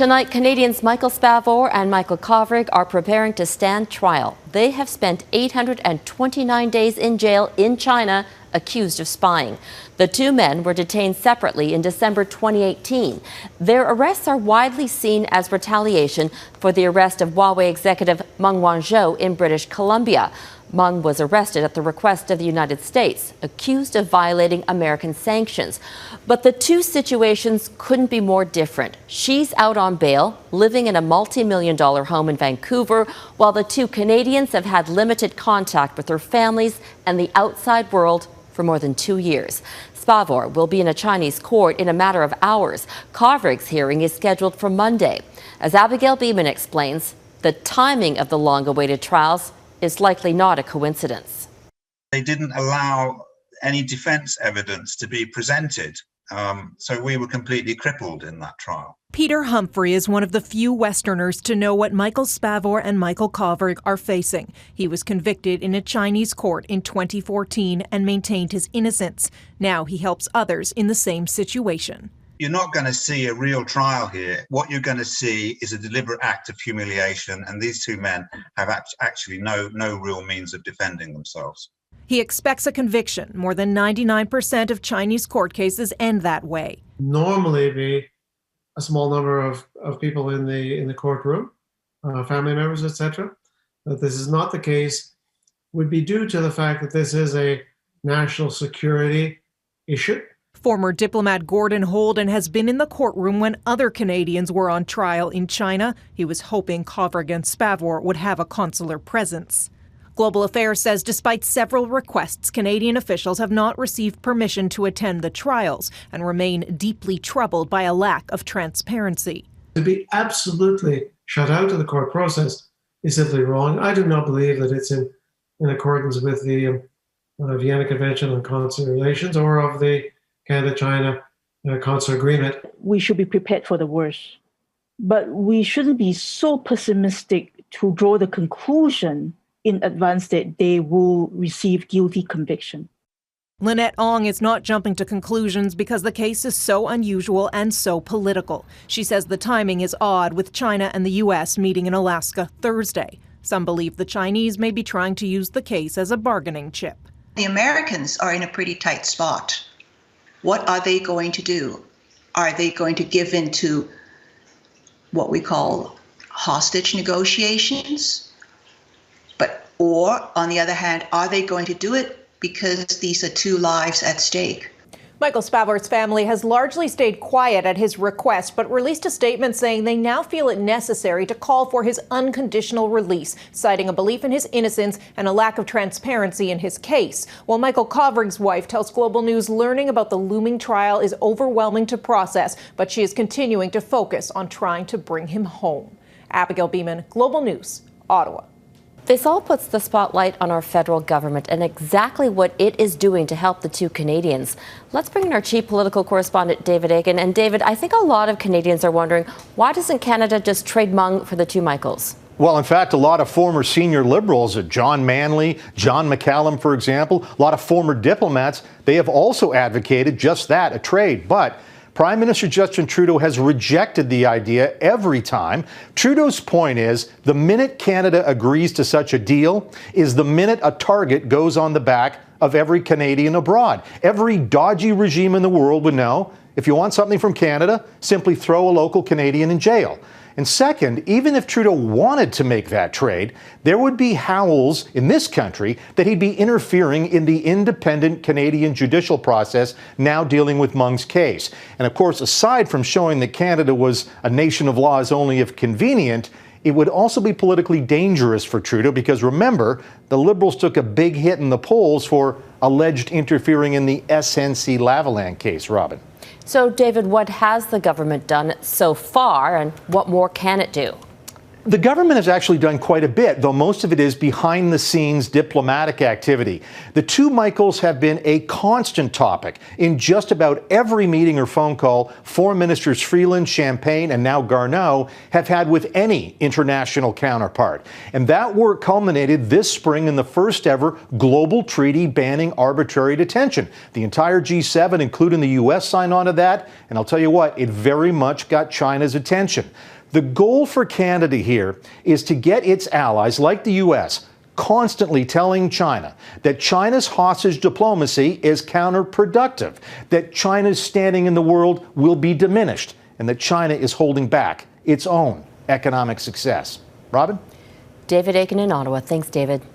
Tonight, Canadians Michael Spavor and Michael Kovrig are preparing to stand trial. They have spent 829 days in jail in China, accused of spying. The two men were detained separately in December 2018. Their arrests are widely seen as retaliation for the arrest of Huawei executive Meng Wanzhou in British Columbia. Meng was arrested at the request of the United States, accused of violating American sanctions. But the two situations couldn't be more different. She's out on bail, living in a multi-million-dollar home in Vancouver, while the two Canadians have had limited contact with their families and the outside world for more than 2 years. Spavor will be in a Chinese court in a matter of hours. Kovrig's hearing is scheduled for Monday. As Abigail Bimman explains, the timing of the long-awaited trials is likely not a coincidence. They didn't allow any defense evidence to be presented, so we were completely crippled in that trial. Peter Humphrey is one of the few Westerners to know what Michael Spavor and Michael Kovrig are facing. He was convicted in a Chinese court in 2014 and maintained his innocence. Now he helps others in the same situation. You're not going to see a real trial here. What you're going to see is a deliberate act of humiliation, and these two men have actually no real means of defending themselves. He expects a conviction. More than 99% of Chinese court cases end that way. Normally be a small number of people in the courtroom, family members, etc. That this is not the case would be due to the fact that this is a national security issue. Former diplomat Gordon Holden has been in the courtroom when other Canadians were on trial in China. He was hoping Kovrig and Spavor would have a consular presence. Global Affairs says despite several requests, Canadian officials have not received permission to attend the trials and remain deeply troubled by a lack of transparency. To be absolutely shut out of the court process is simply wrong. I do not believe that it's in accordance with the Vienna Convention on Consular Relations or of the Canada-China consular agreement. We should be prepared for the worst, but we shouldn't be so pessimistic to draw the conclusion in advance that they will receive guilty conviction. Lynette Ong is not jumping to conclusions because the case is so unusual and so political. She says the timing is odd, with China and the U.S. meeting in Alaska Thursday. Some believe the Chinese may be trying to use the case as a bargaining chip. The Americans are in a pretty tight spot. What are they going to do? Are they going to give in to what we call hostage negotiations? Or, on the other hand, are they going to do it because these are two lives at stake? Michael Spavor's family has largely stayed quiet at his request, but released a statement saying they now feel it necessary to call for his unconditional release, citing a belief in his innocence and a lack of transparency in his case. While Michael Kovrig's wife tells Global News learning about the looming trial is overwhelming to process, but she is continuing to focus on trying to bring him home. Abigail Bimman, Global News, Ottawa. This all puts the spotlight on our federal government and exactly what it is doing to help the two Canadians. Let's bring in our chief political correspondent, David Akin. And David, I think a lot of Canadians are wondering, why doesn't Canada just trade Meng for the two Michaels? Well, in fact, a lot of former senior Liberals, John Manley, John McCallum, for example, a lot of former diplomats, they have also advocated just that, a trade. But Prime Minister Justin Trudeau has rejected the idea every time. Trudeau's point is the minute Canada agrees to such a deal is the minute a target goes on the back of every Canadian abroad. Every dodgy regime in the world would know if you want something from Canada, simply throw a local Canadian in jail. And second, even if Trudeau wanted to make that trade, there would be howls in this country that he'd be interfering in the independent Canadian judicial process now dealing with Meng's case. And of course, aside from showing that Canada was a nation of laws only if convenient, it would also be politically dangerous for Trudeau because remember, the Liberals took a big hit in the polls for alleged interfering in the SNC-Lavalin case, Robin. So, David, what has the government done so far and what more can it do? The government has actually done quite a bit, though most of it is behind the scenes diplomatic activity. The two Michaels have been a constant topic in just about every meeting or phone call Foreign Ministers Freeland, Champagne, and now Garneau have had with any international counterpart. And that work culminated this spring in the first ever global treaty banning arbitrary detention. The entire G7, including the U.S., signed on to that, and I'll tell you what, it very much got China's attention. The goal for Canada here is to get its allies, like the U.S., constantly telling China that China's hostage diplomacy is counterproductive, that China's standing in the world will be diminished, and that China is holding back its own economic success. Robin? David Akin in Ottawa. Thanks, David.